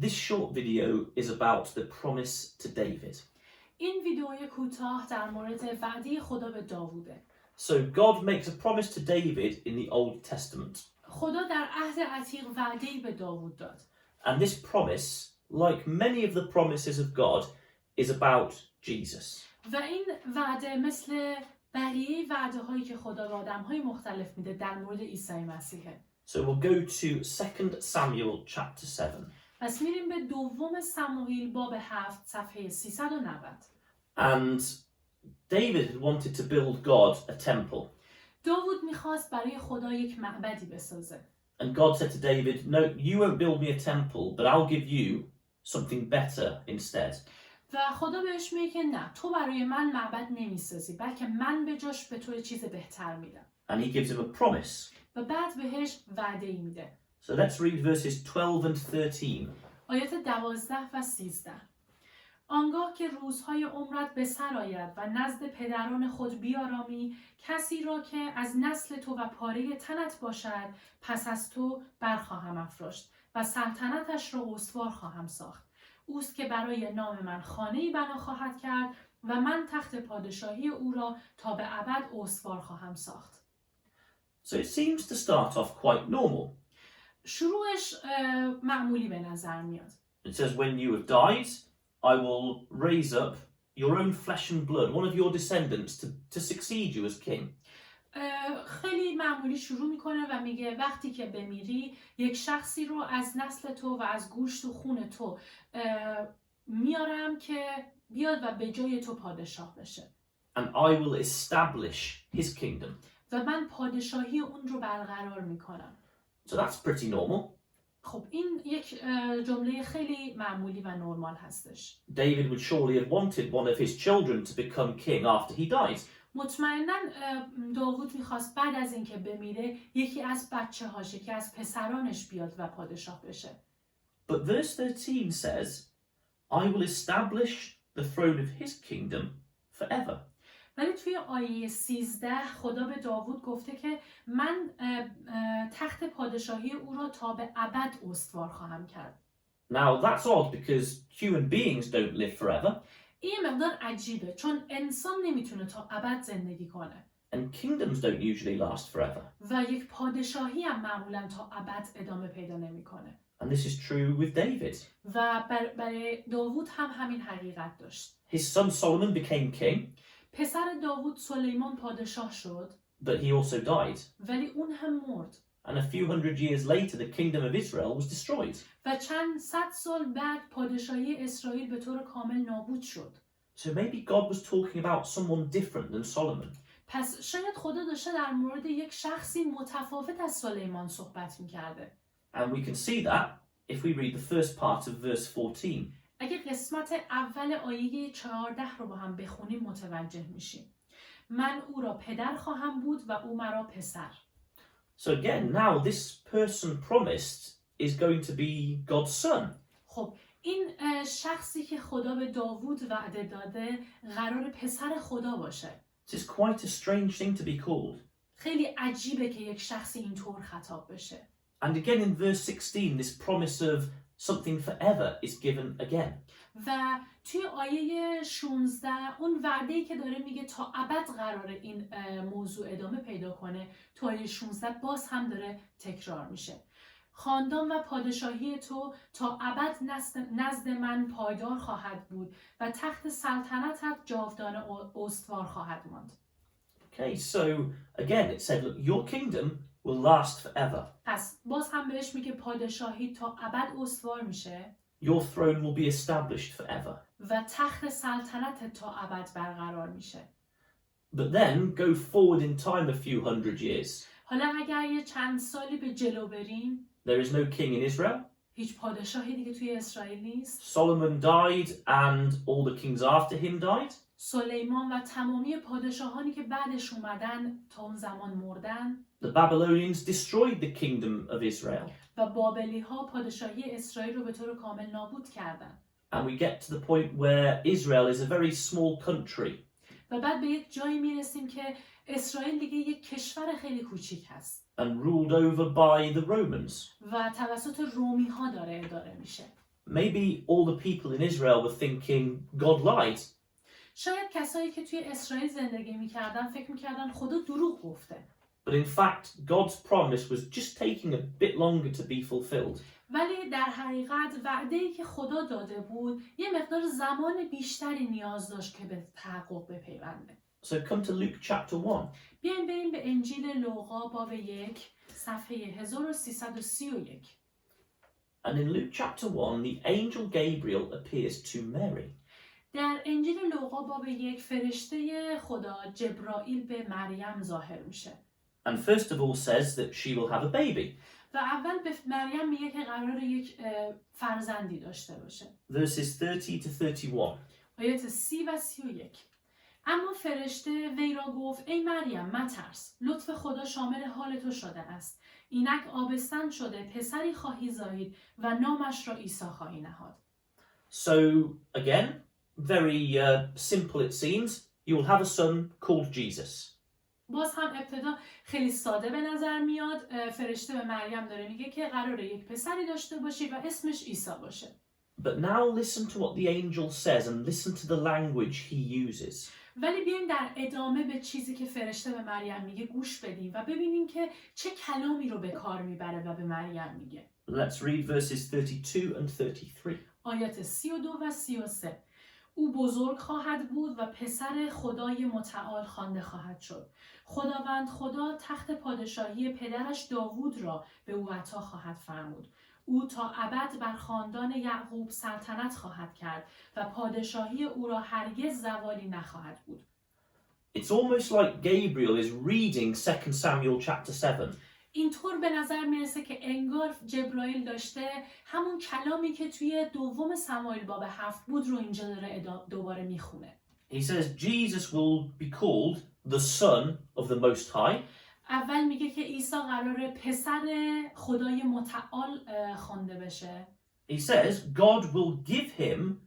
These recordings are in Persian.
this short video is about the promise to David. این ویدئوی کوتاه در مورد وعده خدا به داووده. So God makes a promise to David in the Old Testament. خدا در عهد عتیق وعده‌ای به داوود داد. And this promise, like many of the promises of God, is about Jesus. و این وعده مثل بقیه وعده هایی که خدا به آدم های مختلف میده در مورد عیسی مسیحه. So we'll go to 2 Samuel chapter 7. پس میریم به دوم سموئیل باب 7 صفحه 390. And David had wanted to build God a temple. داوود میخواست برای خدا یک معبدی بسازه. And God said to David, no, you won't build me a temple, but I'll give you something better instead. و خدا بهش میگه که نه، تو برای من معبد نمیسازی، بلکه من به جاش به تو چیز بهتر میدم. And he gives him a promise. و بعد بهش وعده‌ای میده. So let's read verses 12 and 13. آیات 12 و 13. آنگاه که روزهای عمرت به سر آید و نزد پدران خود بیارامی، کسی را که از نسل تو و پاره تنت باشد پس از تو برخواهم افراشت و سلطنتش را استوار خواهم ساخت. اوست که برای نام من خانه‌ای بنا خواهد کرد و من تخت پادشاهی او را تا به ابد استوار خواهم ساخت. So it seems to start off quite normal. شروعش معمولی به نظر میاد. It says, when you have died, I will raise up your own flesh and blood, one of your descendants, to succeed you as king. خیلی معمولی شروع میکنه و میگه وقتی که بمیری یک شخصی رو از نسل تو و از گوشت و خون تو میارم که بیاد و به جای تو پادشاه بشه. And I will establish his kingdom. و من پادشاهی اون رو برقرار میکنم. So that's pretty normal. خب این یک جمله خیلی معمولی و نرمال هستش. David would surely have wanted one of his children to become king after he died. مطمئناً داوود میخواست بعد از اینکه بمیره یکی از بچه‌هاش، یکی از پسرانش بیاد و پادشاه بشه. But verse 13 says, I will establish the throne of his kingdom forever. ولی توی آیه 13 خدا به داوود گفته که من تخت پادشاهی او را تا به ابد استوار خواهم کرد. Now that's odd because human beings don't live forever. این مقدار عجیبه چون انسان نمیتونه تا ابد زندگی کنه. And kingdoms don't usually last forever. و یک پادشاهی هم معمولاً تا ابد ادامه پیدا نمیکنه. And this is true with David. و برای داوود هم همین حقیقت داشت. His son Solomon became king, پسر داوود سلیمان پادشاه شد. but he also died. ولی اون هم مرد. And a few hundred years later, the kingdom of Israel was destroyed. و چند صد سال بعد پادشاهی اسرائیل به طور کامل نابود شد. So maybe God was talking about someone different than Solomon. پس شاید خدا داشته در مورد یک شخصی متفاوت از سلیمان صحبت می‌کرده. And we can see that if we read the first part of verse 14. اگه قسمت اول آیه 14 رو با هم بخونیم متوجه میشیم. من او را پدر خواهم بود و او مرا پسر. So again, now this person promised is going to be God's son. خب این شخصی که خدا به داوود وعده داده قرار پسر خدا باشه. This is quite a strange thing to be called. خیلی عجیبه که یک شخصی اینطور خطاب بشه. And again in verse 16, this promise of something forever is given again. و توی آیه 16 اون وعده‌ای که داره میگه تا ابد قراره این موضوع ادامه پیدا کنه، تو آیه 16 باز هم داره تکرار میشه. خاندان و پادشاهی تو تا ابد نزد من پایدار خواهد بود و تخت سلطنتت جاودانه استوار خواهد ماند. Okay, so again it said, look, your kingdom will last forever. پس باز هم بهش میگه پادشاهی تا ابد استوار میشه. Your throne will be established forever. و تخت سلطنت تا ابد برقرار میشه. But then go forward in time a few hundred years. حالا اگر یه چند سالی به جلو بریم، There is no king in Israel. هیچ پادشاهی دیگه توی اسرائیل نیست. Solomon died and all the kings after him died. سلیمان و تمامی پادشاهانی که بعدش اومدن تا اون زمان مردن. The Babylonians destroyed the kingdom of Israel. و بابلی ها پادشاهی اسرائیل رو به طور کامل نابود کردن. And we get to the point where Israel is a very small country. و بعد به یک جایی میرسیم که اسرائیل دیگه یک کشور خیلی کوچیک هست. And ruled over by the Romans. و توسط رومی ها داره اداره میشه. maybe all the people in Israel were thinking God lied. شاید کسایی که توی اسرائیل زندگی میکردن فکر میکردن خدا دروغ گفته. But in fact, God's promise was just taking a bit longer to be fulfilled. ولی در حقیقت وعده‌ای که خدا داده بود یه مقدار زمان بیشتری نیاز داشت که به تحقق بپیونده. So come to Luke chapter 1. بیایم بریم به انجیل لوقا باب 1 صفحه 1331. And in Luke chapter 1, the angel Gabriel appears to Mary. در انجیل لوقا باب 1 فرشته خدا جبرائیل به مریم ظاهر میشه. And first of all says that she will have a baby. و اول به مریم میگه که قراره یک فرزندی داشته باشه. Verses 30 to 31. آیات 30 و 31. اما فرشته وی را گفت ای مریم مترس، لطف خدا شامل حال تو شده است. اینک آبستن شده پسری خواهی زایید و نامش را عیسی خواهی نهاد. So again, very simple it seems. You will have a son called Jesus. باز هم ابتدا خیلی ساده به نظر میاد. فرشته به مریم داره میگه که قراره یک پسری داشته باشی و اسمش عیسی باشه. But now listen to what the angel says and listen to the language he uses. ولی بیایم در ادامه به چیزی که فرشته به مریم میگه گوش بدیم و ببینیم که چه کلامی رو به کار میبره و به مریم میگه. Let's read verses 32 and 33. آیات 32 و 33. او بزرگ خواهد بود و پسر خدای متعال خوانده خواهد شد. خداوند خدا تخت پادشاهی پدرش داوود را به او عطا خواهد فرمود. او تا ابد بر خاندان یعقوب سلطنت خواهد کرد و پادشاهی او را هرگز زوالی نخواهد بود. It's almost like Gabriel is reading 2 Samuel chapter 7. اینطور به نظر میرسه که انگار جبرائیل داشته همون کلامی که توی دوم سموئیل باب 7 بود رو اینجا داره دوباره میخونه. He says Jesus will be called the Son of the Most High. اول میگه که عیسی قراره پسر خدای متعال خوانده بشه. He says God will give him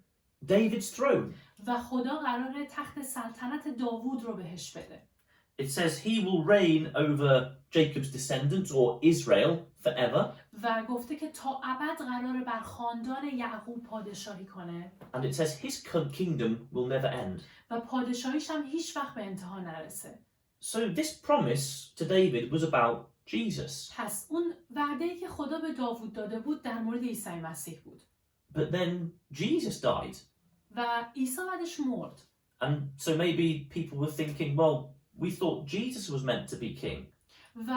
David's throne. و خدا قراره تخت سلطنت داوود رو بهش بده. It says he will reign over Jacob's descendants or Israel forever. و گفته که تا ابد قراره بر خاندان یعقوب پادشاهی کنه. And it says his kingdom will never end. و پادشاهیش هم هیچ وقت به انتها نرسه. So this promise to David was about Jesus. پس اون وعده‌ای که خدا به داوود داده بود در مورد عیسی مسیح بود. But then Jesus died. و عیسی بعدش مرد. And so maybe people were thinking, well, we thought Jesus was meant to be king. و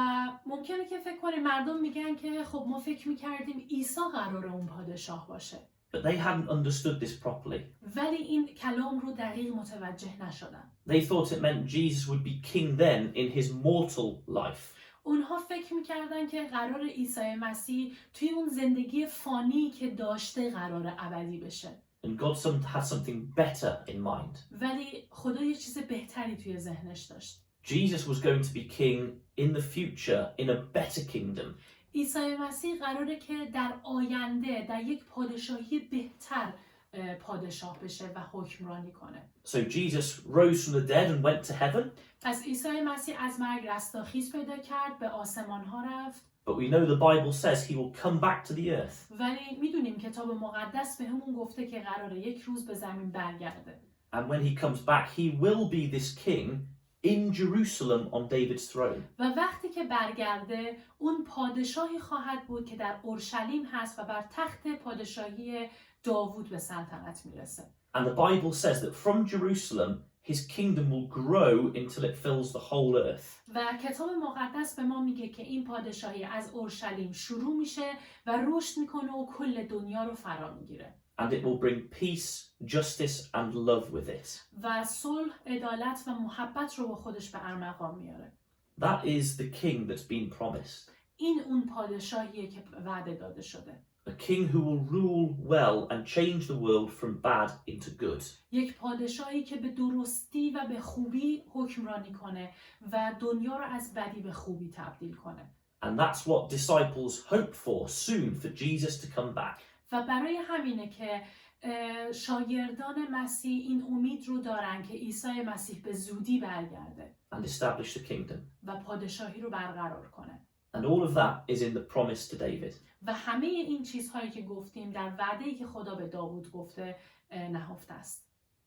ممکنه که فکر کنیم مردم میگن که خب ما فکر میکردیم عیسی قراره اون پادشاه باشه. But they hadn't understood this properly. ولی این کلام رو دقیق متوجه نشدن. They thought it meant Jesus would be king then in his mortal life. اونها فکر میکردن که قرار عیسی مسیح توی اون زندگی فانی که داشته قرار ابدی بشه. And God had something better in mind. ولی خدا یه چیز بهتری توی ذهنش داشت. Jesus was going to be king in the future in a better kingdom. عیسی مسیح قراره که در آینده در یک پادشاهی بهتر پادشاه بشه و حکمرانی کنه. So Jesus rose from the dead and went to heaven. پس عیسی مسیح از مرگ رستاخیز پیدا کرد، به آسمان ها رفت. But we know the Bible says he will come back to the earth. ولی میدونیم کتاب مقدس به همون گفته که قراره یک روز به زمین برگرده. And when he comes back, he will be this king in Jerusalem on David's throne. و وقتی که برگرده اون پادشاهی خواهد بود که در اورشلیم هست و بر تخت پادشاهی داوود به سلطنت میرسه. And the Bible says that from Jerusalem his kingdom will grow until it fills the whole earth. و کتاب مقدس به ما میگه که این پادشاهی از اورشلیم شروع میشه و رشد میکنه و کل دنیا رو فرا میگیره. And it will bring peace, justice and love with it. و صلح، عدالت و محبت رو با خودش به ارمغان میاره. That is the king that's been promised. این اون پادشاهیه که وعده داده شده. A king who will rule well and change the world from bad into good. یک پادشاهی که به درستی و به خوبی حکمرانی کنه و دنیا رو از بدی به خوبی تبدیل کنه. And that's what disciples hope for soon for Jesus to come back. و برای همینه که شاگردان مسیح این امید رو دارن که عیسی مسیح به زودی برگرده And establish the kingdom. و پادشاهی رو برقرار کنه. And all of that is in the promise to David. و همه این چیزهایی که گفتیم در وعده‌ای که خدا به داوود گفته نهفته است.